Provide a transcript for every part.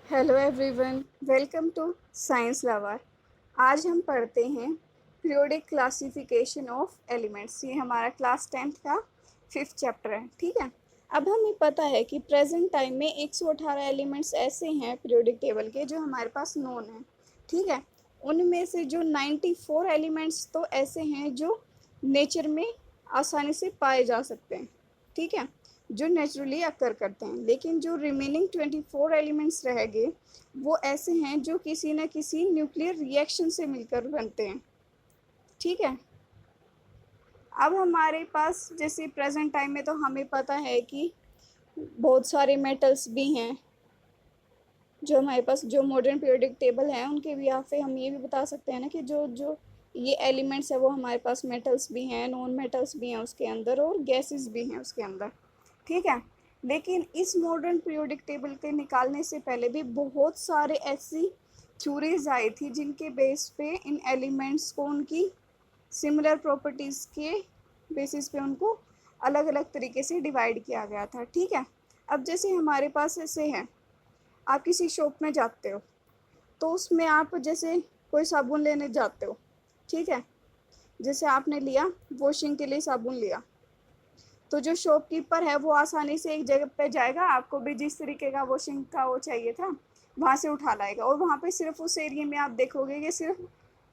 Hello everyone, welcome to science lover. आज हम पढ़ते हैं पीरियोडिक क्लासिफिकेशन ऑफ एलिमेंट्स। ये हमारा क्लास 10th का 5th चैप्टर है। ठीक है। अब हमें पता है कि प्रेजेंट टाइम में 118 एलिमेंट्स ऐसे हैं पीरियोडिक टेबल के जो हमारे पास नोन हैं। ठीक है। उनमें से जो 94 एलिमेंट्स तो ऐसे हैं जो नेचर में आसानी से पाए जा सकते हैं। ठीक है, जो नेचुरली अकर करते हैं। लेकिन जो रिमेनिंग 24 एलिमेंट्स रह गए वो ऐसे हैं जो किसी न किसी न्यूक्लियर रिएक्शन से मिलकर बनते हैं। ठीक है। अब हमारे पास जैसे प्रेजेंट टाइम में तो हमें पता है कि बहुत सारे मेटल्स भी हैं जो हमारे पास, जो मॉडर्न पीरियोडिक टेबल है उनके भी यहाँ पे हम ये भी बता सकते हैं ना कि जो जो ये एलिमेंट्स है वो हमारे पास मेटल्स भी हैं, नॉन मेटल्स भी हैं उसके अंदर, और गैसेस भी हैं उसके अंदर। ठीक है। लेकिन इस मॉडर्न पीरियोडिक टेबल के निकालने से पहले भी बहुत सारे ऐसी थ्योरीज आई थी जिनके बेस पे इन एलिमेंट्स को उनकी सिमिलर प्रॉपर्टीज़ के बेसिस पे उनको अलग अलग तरीके से डिवाइड किया गया था। ठीक है। अब जैसे हमारे पास ऐसे है, आप किसी शॉप में जाते हो तो उसमें आप जैसे कोई साबुन लेने जाते हो। ठीक है। जैसे आपने लिया वॉशिंग के लिए साबुन लिया, तो जो शॉपकीपर है वो आसानी से एक जगह पे जाएगा, आपको भी जिस तरीके का वॉशिंग का वो चाहिए था वहाँ से उठा लाएगा, और वहाँ पे सिर्फ उस एरिया में आप देखोगे कि सिर्फ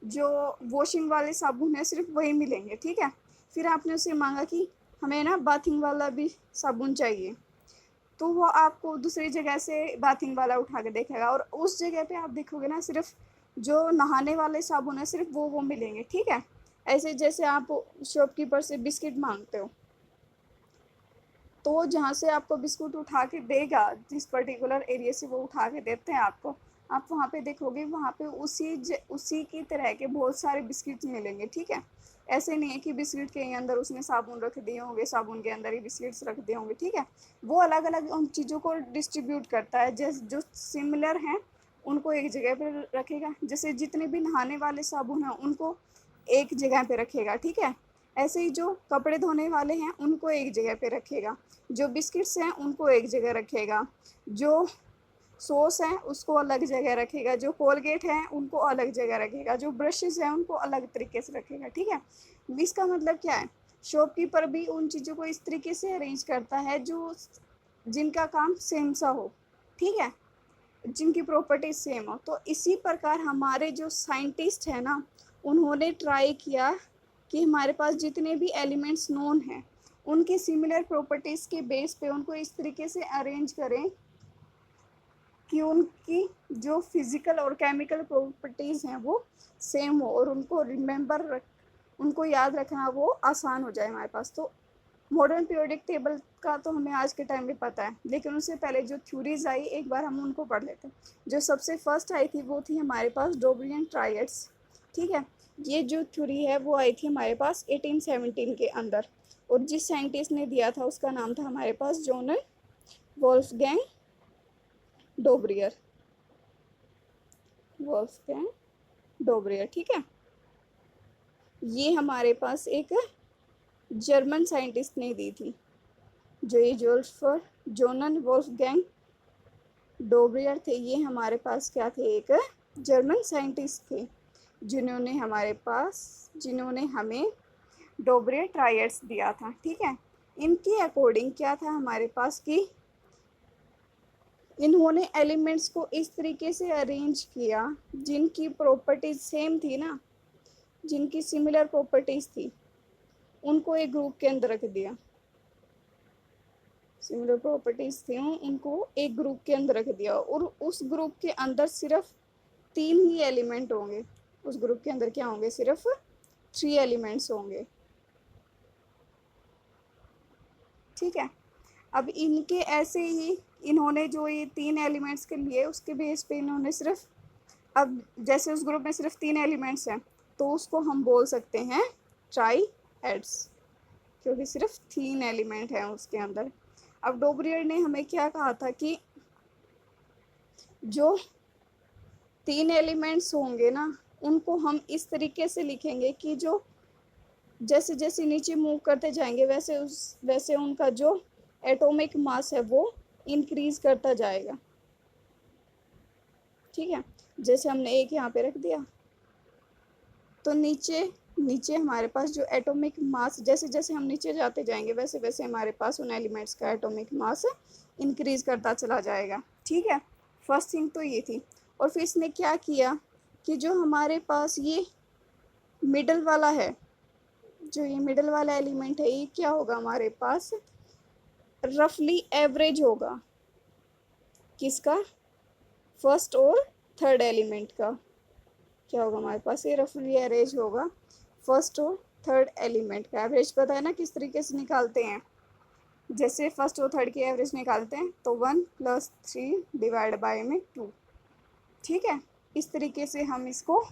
जो वॉशिंग वाले साबुन है सिर्फ वही मिलेंगे। ठीक है। फिर आपने उससे मांगा कि हमें ना बाथिंग वाला भी साबुन चाहिए, तो वो आपको दूसरी जगह से बाथिंग वाला उठा के देखेगा, और उस जगह पे आप देखोगे ना सिर्फ जो नहाने वाले साबुन है सिर्फ वो मिलेंगे। ठीक है। ऐसे जैसे आप शॉपकीपर से बिस्किट मांगते हो तो जहाँ से आपको बिस्कुट उठा के देगा, जिस पर्टिकुलर एरिया से वो उठा के देते हैं आपको, आप वहाँ पे देखोगे वहाँ पे उसी की तरह के बहुत सारे बिस्किट मिलेंगे। ठीक है। ऐसे नहीं है कि बिस्किट के अंदर उसने साबुन रख दिए होंगे, साबुन के अंदर ही बिस्किट्स रख दिए होंगे। ठीक है। वो अलग अलग उन चीज़ों को डिस्ट्रीब्यूट करता है, जैसे जो सिमिलर हैं उनको एक जगह पर रखेगा। जैसे जितने भी नहाने वाले साबुन हैं उनको एक जगह पे रखेगा। ठीक है। ऐसे ही जो कपड़े धोने वाले हैं उनको एक जगह पे रखेगा, जो बिस्किट्स हैं उनको एक जगह रखेगा, जो सॉस हैं उसको अलग जगह रखेगा, जो कोलगेट हैं उनको अलग जगह रखेगा, जो ब्रशेस हैं उनको अलग तरीके से रखेगा। ठीक है। इसका मतलब क्या है, शॉपकीपर भी उन चीज़ों को इस तरीके से अरेंज करता है जो जिनका काम सेम सा हो। ठीक है, जिनकी प्रॉपर्टी सेम हो। तो इसी प्रकार हमारे जो साइंटिस्ट हैं ना, उन्होंने ट्राई किया कि हमारे पास जितने भी एलिमेंट्स नोन हैं उनके सिमिलर प्रॉपर्टीज़ के बेस पे उनको इस तरीके से अरेंज करें कि उनकी जो फिज़िकल और केमिकल प्रॉपर्टीज़ हैं वो सेम हो, और उनको याद रखना वो आसान हो जाए हमारे पास। तो मॉडर्न पीरियोडिक टेबल का तो हमें आज के टाइम में पता है, लेकिन उससे पहले जो थ्योरीज आई एक बार हम उनको पढ़ लेते हैं। जो सबसे फर्स्ट आई थी वो थी हमारे पास डोबरियन ट्रायड्स। ठीक है। ये जो थ्योरी है वो आई थी हमारे पास 1817 के अंदर, और जिस साइंटिस्ट ने दिया था उसका नाम था हमारे पास जोनल वोल्फगैंग डोबरियर। वोल्फगैंग डोबरियर। ठीक है। ये हमारे पास एक जर्मन साइंटिस्ट ने दी थी। जो ये जोनन वोल्फगैंग डोबरियर थे, ये हमारे पास क्या थे, एक जर्मन साइंटिस्ट थे जिन्होंने हमें डोबरियर ट्रायड्स दिया था। ठीक है। इनके अकॉर्डिंग क्या था हमारे पास कि इन्होंने एलिमेंट्स को इस तरीके से अरेंज किया जिनकी प्रॉपर्टीज सेम थी ना, जिनकी सिमिलर प्रॉपर्टीज थी उनको एक ग्रुप के अंदर रख दिया। सिमिलर प्रॉपर्टीज थी उनको एक ग्रुप के अंदर रख दिया, और उस ग्रुप के अंदर सिर्फ 3 ही एलिमेंट होंगे। उस ग्रुप के अंदर क्या होंगे, सिर्फ 3 एलिमेंट्स होंगे। ठीक है। अब इनके ऐसे ही इन्होंने जो ये 3 एलिमेंट्स के लिए उसके बेस पे इन्होंने सिर्फ, अब जैसे उस ग्रुप में सिर्फ 3 एलिमेंट्स हैं तो उसको हम बोल सकते हैं ट्राईएड्स, क्योंकि सिर्फ 3 एलिमेंट हैं उसके अंदर। अब डोबरियर ने हमें क्या कहा था कि जो 3 एलिमेंट्स होंगे ना उनको हम इस तरीके से लिखेंगे कि जो जैसे जैसे नीचे मूव करते जाएंगे वैसे उनका जो एटॉमिक मास है वो इंक्रीज करता जाएगा। ठीक है। जैसे हमने एक यहाँ पे रख दिया, तो नीचे नीचे हमारे पास जो एटॉमिक मास, जैसे जैसे हम नीचे जाते जाएंगे वैसे वैसे हमारे पास उन एलिमेंट्स का एटॉमिक मास इंक्रीज करता चला जाएगा। ठीक है, फर्स्ट थिंग तो ये थी। और फिर इसने क्या किया कि जो हमारे पास ये मिडल वाला है, जो ये मिडल वाला एलिमेंट है, ये क्या होगा हमारे पास, रफली एवरेज होगा। किसका? फर्स्ट और थर्ड एलिमेंट का क्या होगा हमारे पास, ये रफली एवरेज होगा फर्स्ट और थर्ड एलिमेंट का। एवरेज पता है ना किस तरीके से निकालते हैं, जैसे फर्स्ट और थर्ड की एवरेज निकालते हैं तो 1+3 डिवाइड बाय में 2। ठीक है, इस तरीके से हम इसको,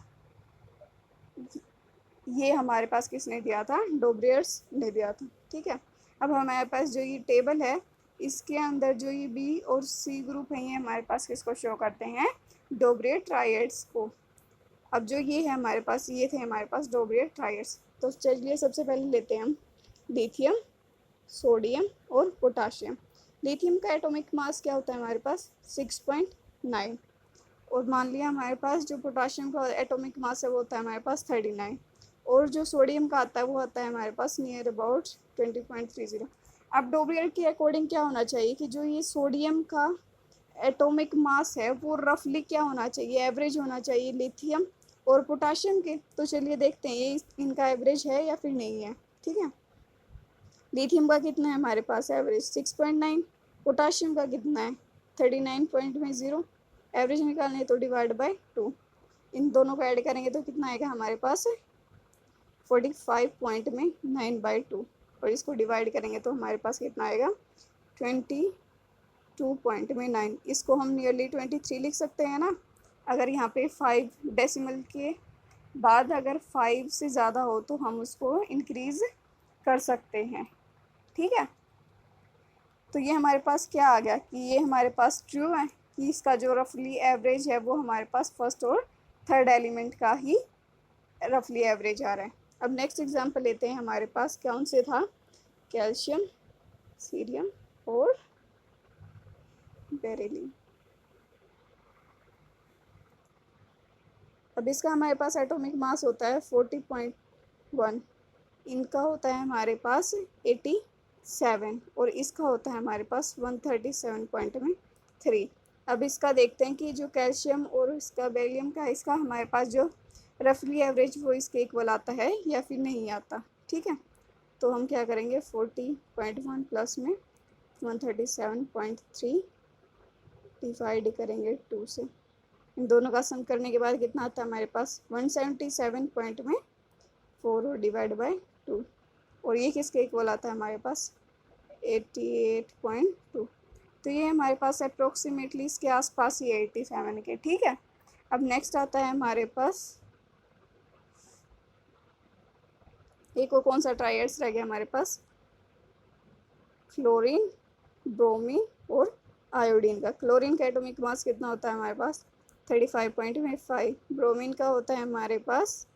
ये हमारे पास किसने दिया था, डोब्रियर्स ने दिया था। ठीक है, अब हमारे पास जो ये टेबल है इसके अंदर जो ये बी और सी ग्रुप है ये हमारे पास किसको शो करते हैं, डोब्रियर ट्राइड्स को। अब जो ये है हमारे पास, ये थे हमारे पास डोब्रियर ट्राइड्स। तो चलिए सबसे पहले लेते हैं हम लिथियम, सोडियम और पोटाशियम। लिथियम का एटॉमिक मास क्या होता है हमारे पास, 6.9। और मान लिया हमारे पास जो पोटाशियम का एटॉमिक मास है वो होता है हमारे पास 39। और जो सोडियम का आता है वो आता है हमारे पास नियर अबाउट 20.30। अब डोब्रियर के अकॉर्डिंग क्या होना चाहिए कि जो ये सोडियम का एटॉमिक मास है वो रफली क्या होना चाहिए, एवरेज होना चाहिए लिथियम और पोटाशियम के। तो चलिए देखते हैं ये इनका एवरेज है या फिर नहीं है। ठीक है, लिथियम का कितना है हमारे पास एवरेज 6.9, पोटाशियम का कितना है 39.0। एवरेज निकालने है तो डिवाइड बाय 2, इन दोनों को ऐड करेंगे तो कितना आएगा हमारे पास 45.9/2। और इसको डिवाइड करेंगे तो हमारे पास कितना आएगा 22.9। इसको हम नियरली 23 लिख सकते हैं ना। अगर यहाँ पे 5 डेसिमल के बाद अगर 5 से ज़्यादा हो तो हम उसको इंक्रीज़ कर सकते हैं। ठीक है, तो ये हमारे पास क्या आ गया कि ये हमारे पास ट्रू है कि इसका जो रफली एवरेज है वो हमारे पास फर्स्ट और थर्ड एलिमेंट का ही रफली एवरेज आ रहा है। अब नेक्स्ट एग्जांपल लेते हैं, हमारे पास कौन से था, कैल्शियम, सीरियम और बेरिलियम। अब इसका हमारे पास एटॉमिक मास होता है 40.1, इनका होता है हमारे पास 87 और इसका होता है हमारे पास 137.3। अब इसका देखते हैं कि जो कैल्शियम और इसका बेरिलियम का, इसका हमारे पास जो रफली एवरेज वो इसके इक्वल आता है या फिर नहीं आता। ठीक है, तो हम क्या करेंगे 40.1 प्लस में 137.3 डिवाइड करेंगे 2 से, इन दोनों का सम करने के बाद कितना आता है हमारे पास 177.4 और डिवाइड बाय 2। और ये किसके इक्वल आता है हमारे पास 88.2। तो ये हमारे पास अप्रोक्सीमेटली इसके आसपास ही 87 के। ठीक है, अब नेक्स्ट आता है हमारे पास एक और कौन सा ट्राइड्स रह गया हमारे पास, क्लोरीन, ब्रोमीन और आयोडीन का। क्लोरीन का एटॉमिक मास कितना होता है हमारे पास 35.5। ब्रोमीन का होता है हमारे पास,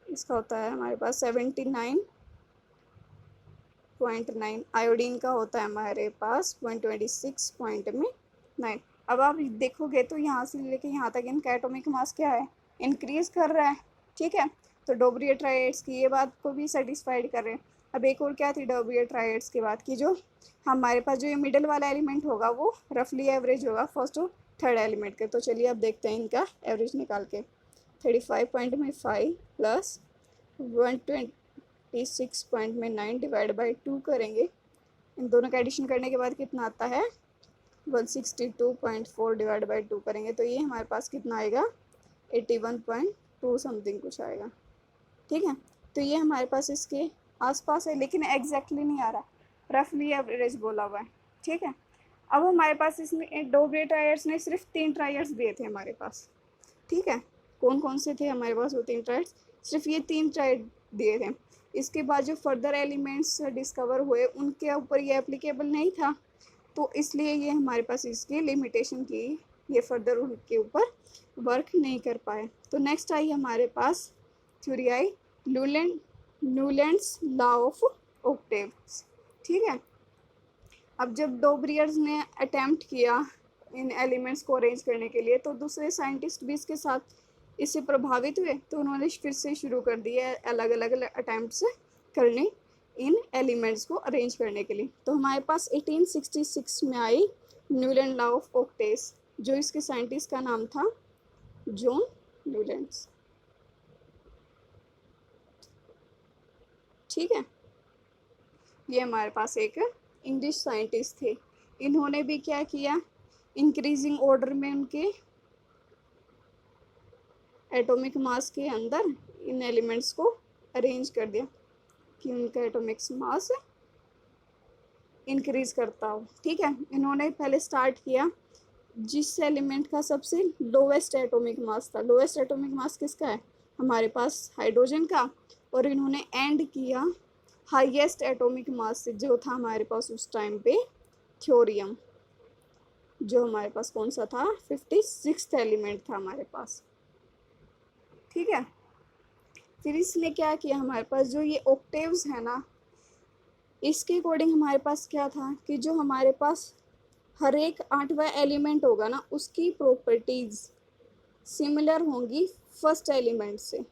इसका होता है हमारे पास 79.9। आयोडीन का होता है हमारे पास 126.9। अब आप देखोगे तो यहाँ से लेके यहाँ तक इनका एटॉमिक मास क्या है, इंक्रीज कर रहा है। ठीक है, तो डोब्रियर ट्राइड्स की ये बात को भी सेटिस्फाइड कर रहे हैं। अब एक और क्या थी डोब्रियर ट्राइड्स की बात की, जो हमारे पास जो ये मिडल वाला एलिमेंट होगा वो रफली एवरेज होगा फर्स्ट और थर्ड एलिमेंट के। तो चलिए अब देखते हैं इनका एवरेज निकाल के, 35.5 प्लस 126.9 डिवाइड बाई 2 करेंगे, इन दोनों का एडिशन करने के बाद कितना आता है 162.4 डिवाइड बाई 2 करेंगे तो ये हमारे पास कितना आएगा 81.2 समथिंग कुछ आएगा। ठीक है, तो ये हमारे पास इसके आसपास है लेकिन एग्जैक्टली नहीं आ रहा, रफली एवरेज बोला हुआ है। ठीक है, अब हमारे पास इसमें डोब्रियर ट्राइड्स ने सिर्फ 3 ट्राइड्स दिए थे हमारे पास। ठीक है, कौन कौन से थे हमारे पास वो 3 ट्राइड्स, सिर्फ ये 3 ट्राइड दिए थे। इसके बाद जो फर्दर एलिमेंट्स डिस्कवर हुए उनके ऊपर ये एप्लीकेबल नहीं था, तो इसलिए ये हमारे पास इसकी लिमिटेशन की, ये फर्दर उनके ऊपर वर्क नहीं कर पाए। तो नेक्स्ट आई हमारे पास थ्योरी आई न्यूलैंड्स लॉ ऑफ ऑक्टेव्स। ठीक है, अब जब डोब्रियर्स ने अटेम्प्ट किया इन एलिमेंट्स को अरेंज करने के लिए। तो दूसरे साइंटिस्ट भी इसके साथ इससे प्रभावित हुए, तो उन्होंने फिर से शुरू कर दिया अलग अलग अटैम्प्ट्स करने इन एलिमेंट्स को अरेंज करने के लिए। तो हमारे पास 1866 में आई न्यूलैंड लॉ ऑफ ऑक्टेव्स, जो इसके साइंटिस्ट का नाम था जॉन न्यूलैंड। ठीक है, ये हमारे पास एक इंग्लिश साइंटिस्ट थे। इन्होंने भी क्या किया, इंक्रीजिंग ऑर्डर में उनके एटॉमिक मास के अंदर इन एलिमेंट्स को अरेंज कर दिया कि उनका एटॉमिक मास इंक्रीज करता हो। ठीक है, इन्होंने पहले स्टार्ट किया जिस एलिमेंट का सबसे लोवेस्ट एटॉमिक मास था। लोवेस्ट एटॉमिक मास किसका है, हमारे पास हाइड्रोजन का। और इन्होंने एंड किया हाईएस्ट एटॉमिक मास से, जो था हमारे पास उस टाइम पे थ्योरियम, जो हमारे पास कौन सा था, 56th एलिमेंट था हमारे पास। ठीक है, फिर इसने क्या किया, हमारे पास जो ये ऑक्टेव्स है ना, इसके अकॉर्डिंग हमारे पास क्या था कि जो हमारे पास हर एक 8वां एलिमेंट होगा ना, उसकी प्रॉपर्टीज सिमिलर होंगी फर्स्ट एलिमेंट से।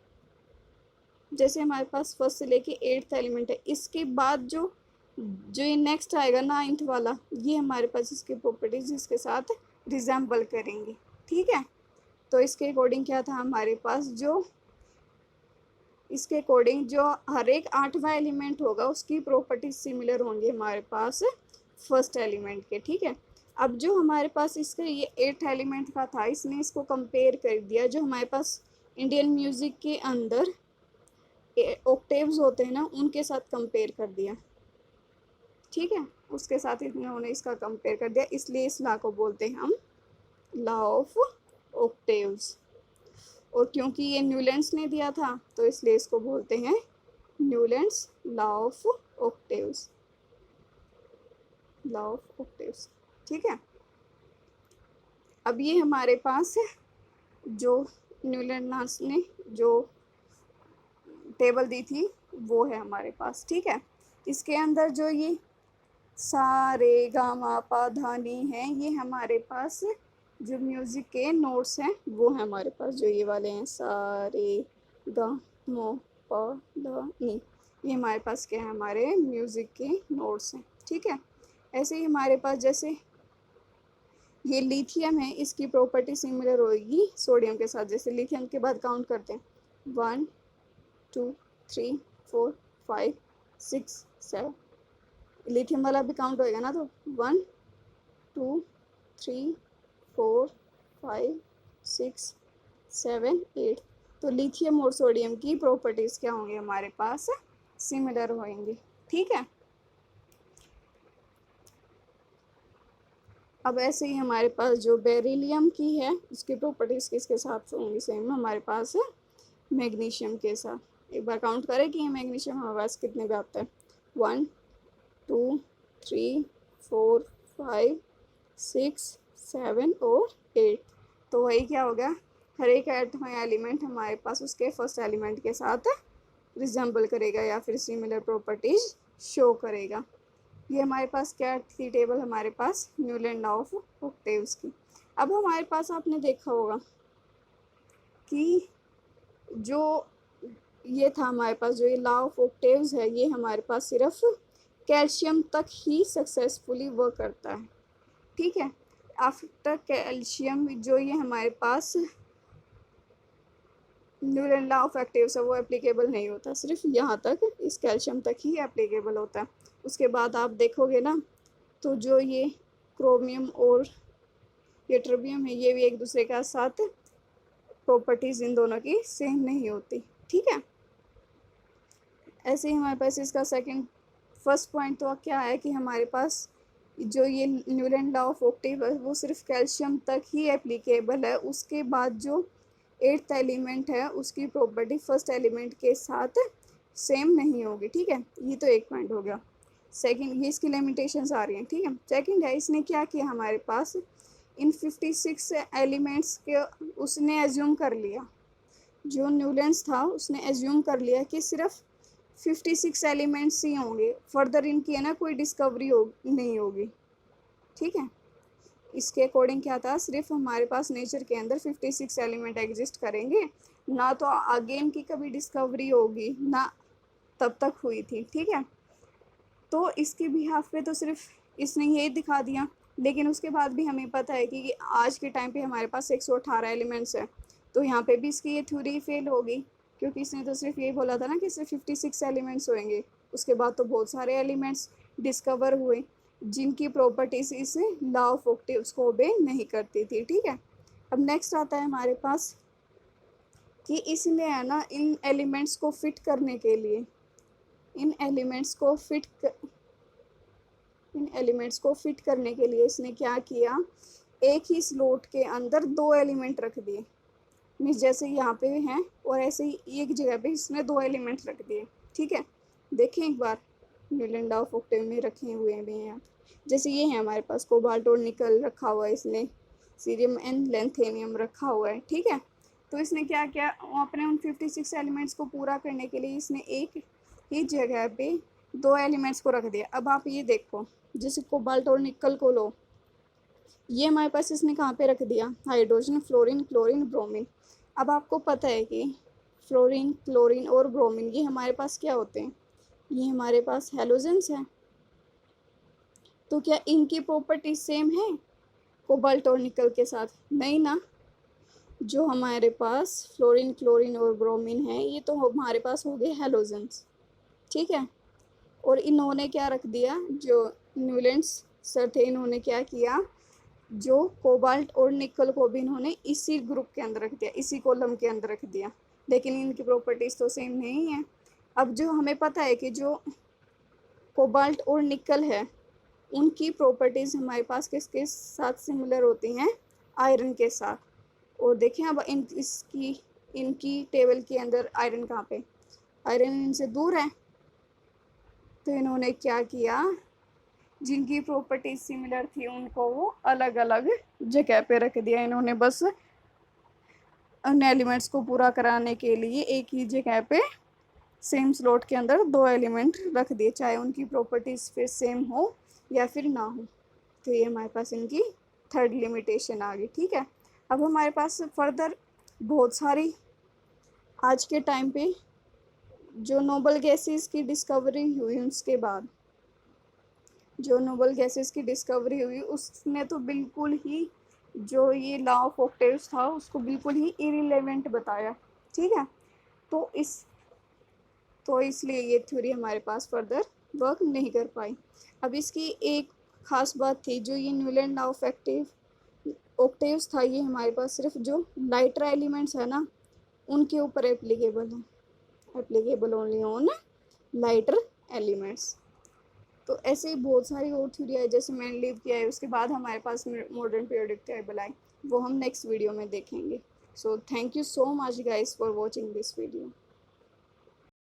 जैसे हमारे पास फर्स्ट से लेके 8th एलिमेंट है, इसके बाद जो ये नेक्स्ट आएगा 9th वाला, ये हमारे पास इसकी प्रॉपर्टीज इसके साथ रिजेंबल करेंगी। ठीक है, तो इसके अकॉर्डिंग क्या था हमारे पास, जो इसके अकॉर्डिंग जो हर एक 8वां एलिमेंट होगा उसकी प्रॉपर्टीज सिमिलर होंगी हमारे पास फर्स्ट एलिमेंट के। ठीक है, अब जो हमारे पास इसका ये 8th एलिमेंट का था, इसने इसको कंपेयर कर दिया जो हमारे पास इंडियन म्यूजिक के अंदर ऑक्टेव्स होते हैं ना, उनके साथ कंपेयर कर दिया। ठीक है, उसके साथ इन्होंने इसका कंपेयर कर दिया, इसलिए इस लॉ को बोलते हैं हम लॉ ऑफ ऑक्टेव्स। और क्योंकि ये न्यूलैंड्स ने दिया था, तो इसलिए इसको बोलते हैं Newlands law of octaves, law of octaves. ठीक है, अब ये हमारे पास जो न्यूलैंड्स ने जो टेबल दी थी वो है हमारे पास। ठीक है, इसके अंदर जो ये सा रे गा मा पा धा नी है, ये हमारे पास जो म्यूज़िक के नोट्स हैं वो है हमारे पास, जो ये वाले हैं सा रे गा मो पा धा नी, ये हमारे पास क्या है, हमारे म्यूज़िक के नोट्स हैं। ठीक है, ऐसे ही हमारे पास जैसे ये लिथियम है, इसकी प्रॉपर्टी सिमिलर होगी सोडियम के साथ। जैसे लिथियम के बाद काउंट करते हैं 1 2 3 4 5 6 7, लिथियम वाला भी काउंट होएगा ना, तो 1 2 3 4 5 6 7 8। तो लिथियम और सोडियम की प्रॉपर्टीज़ क्या होंगे हमारे पास, सिमिलर होंगी। ठीक है, अब ऐसे ही हमारे पास जो बेरिलियम की है, उसकी प्रॉपर्टीज़ किसके साथ होंगी, सेम हमारे पास मैग्नीशियम के साथ। एक बार काउंट करें कि ये मैग्नीशियम हमारे पास कितने पे आता है, 1 2 3 4 5 6 7 और 8। तो वही क्या होगा, हर एक एलिमेंट हमारे पास उसके फर्स्ट एलिमेंट के साथ रिजेंबल करेगा या फिर सिमिलर प्रॉपर्टीज शो करेगा। ये हमारे पास क्या थी टेबल, हमारे पास न्यूलैंड लॉ ऑफ ऑक्टेव्स की। अब हमारे पास आपने देखा होगा कि जो ये था हमारे पास, जो ये लॉ ऑफ ऑक्टेव्स है, ये हमारे पास सिर्फ कैल्शियम तक ही सक्सेसफुली वर्क करता है। ठीक है, आफ्टर कैल्शियम जो ये हमारे पास न्यूलैंड लॉ ऑफ ऑक्टेव्स है वो एप्लीकेबल नहीं होता, सिर्फ यहाँ तक, इस कैल्शियम तक ही एप्लीकेबल होता है। उसके बाद आप देखोगे ना, तो जो ये क्रोमियम और ये ट्रिबियम है, ये भी एक दूसरे के साथ प्रॉपर्टीज़ इन दोनों की सेम नहीं होती। ठीक है, ऐसे ही हमारे पास इसका फर्स्ट पॉइंट तो क्या है कि हमारे पास जो ये न्यूलैंड लॉ ऑफ ऑक्टेव है वो सिर्फ कैल्शियम तक ही एप्लीकेबल है। उसके बाद जो 8th एलिमेंट है उसकी प्रॉपर्टी फर्स्ट एलिमेंट के साथ सेम नहीं होगी। ठीक है, ये तो एक पॉइंट हो गया। सेकंड, ये इसकी लिमिटेशंस आ रही हैं। ठीक है, सेकंड है, इसने क्या किया हमारे पास इन 56 एलिमेंट्स के उसने एज्यूम कर लिया, जो न्यूलैंड्स था उसने एज्यूम कर लिया कि सिर्फ 56 एलिमेंट्स ही होंगे, फर्दर इनकी है ना कोई डिस्कवरी नहीं होगी। ठीक है, इसके अकॉर्डिंग क्या था, सिर्फ हमारे पास नेचर के अंदर 56 एलिमेंट एग्जिस्ट करेंगे, ना तो आगे इनकी कभी डिस्कवरी होगी ना तब तक हुई थी, ठीक है। तो इसके बिहाफ पे तो सिर्फ इसने ये दिखा दिया, लेकिन उसके बाद भी हमें पता है कि आज के टाइम पे हमारे पास 118 एलिमेंट्स है, तो यहाँ पे भी इसकी ये थ्योरी फेल होगी, क्योंकि इसने तो सिर्फ ये बोला था ना कि सिर्फ 56 एलिमेंट्स होंगे। उसके बाद तो बहुत सारे एलिमेंट्स डिस्कवर हुए जिनकी प्रॉपर्टीज इस लॉ ऑफ ऑक्टेव्स को ओबे नहीं करती थी, ठीक है। अब नेक्स्ट आता है हमारे पास कि इसने है ना इन एलिमेंट्स को फिट करने के लिए इन एलिमेंट्स को फिट करने के लिए इसने क्या किया, एक ही स्लॉट के अंदर 2 एलिमेंट रख दिए। मीन्स जैसे यहाँ पे हैं और ऐसे ही एक जगह पे इसने 2 एलिमेंट रख दिए, ठीक है। देखें एक बार, न्यूलैंड ऑफ ऑक्टेव में रखे हुए भी हैं। जैसे ये है हमारे पास कोबाल्ट और निकल रखा हुआ है, इसने सीरियम एंड लेंथेनियम रखा हुआ है, ठीक है। तो इसने क्या किया, अपने उन 56 एलिमेंट्स को पूरा करने के लिए इसने एक ही जगह पे 2 एलिमेंट्स को रख दिया। अब आप ये देखो, जैसे कोबाल्ट और निकल को लो, ये हमारे पास इसने कहाँ पे रख दिया, हाइड्रोजन, फ्लोरीन, क्लोरीन, ब्रोमीन। अब आपको पता है कि फ्लोरीन, क्लोरीन और ब्रोमीन ये हमारे पास क्या होते हैं, ये हमारे पास हैलोजेंस हैं। तो क्या इनकी प्रॉपर्टी सेम है कोबाल्ट और निकल के साथ? नहीं ना। जो हमारे पास फ्लोरीन, क्लोरीन और ब्रोमीन है ये तो हमारे पास हो गए हैलोजेंस, ठीक है। और इन्होंने क्या रख दिया, जो न्यूलैंड्स सर थे इन्होंने क्या किया, जो कोबाल्ट और निकल को भी इन्होंने इसी ग्रुप के अंदर रख दिया, इसी कॉलम के अंदर रख दिया, लेकिन इनकी प्रॉपर्टीज़ तो सेम नहीं है। अब जो हमें पता है कि जो कोबाल्ट और निकल है उनकी प्रॉपर्टीज़ हमारे पास किसके साथ सिमिलर होती हैं, आयरन के साथ। और देखें अब इनकी टेबल के अंदर आयरन कहाँ पे, आयरन इनसे दूर है। तो इन्होंने क्या किया, जिनकी प्रॉपर्टीज सिमिलर थी उनको वो अलग अलग जगह पे रख दिया। इन्होंने बस उन एलिमेंट्स को पूरा कराने के लिए एक ही जगह पे सेम स्लॉट के अंदर 2 एलिमेंट रख दिए, चाहे उनकी प्रॉपर्टीज फिर सेम हो या फिर ना हो। तो ये हमारे पास इनकी थर्ड लिमिटेशन आ गई, ठीक है। अब हमारे पास फर्दर बहुत सारी आज के टाइम पे जो नोबल गैसेस की डिस्कवरी हुई, उसके बाद जो नोबल गैसेस की डिस्कवरी हुई उसने तो बिल्कुल ही जो ये लॉ ऑफ ऑक्टेव्स था उसको बिल्कुल ही इरिलेवेंट बताया, ठीक है। तो इसलिए ये थ्योरी हमारे पास फर्दर वर्क नहीं कर पाई। अब इसकी एक ख़ास बात थी, जो ये न्यूलैंड लॉ ऑफ ऑक्टेव्स था ये हमारे पास सिर्फ जो लाइटर एलिमेंट्स है ना उनके ऊपर एप्लीकेबल है, applicable only on lighter elements. तो ऐसे ही बहुत सारी और थ्योरी है, जैसे मेंडलीव किया है, उसके बाद हमारे पास मॉडर्न पीरियोडिक टेबल आई, वो हम नेक्स्ट वीडियो में देखेंगे। So thank you so much guys for watching this video.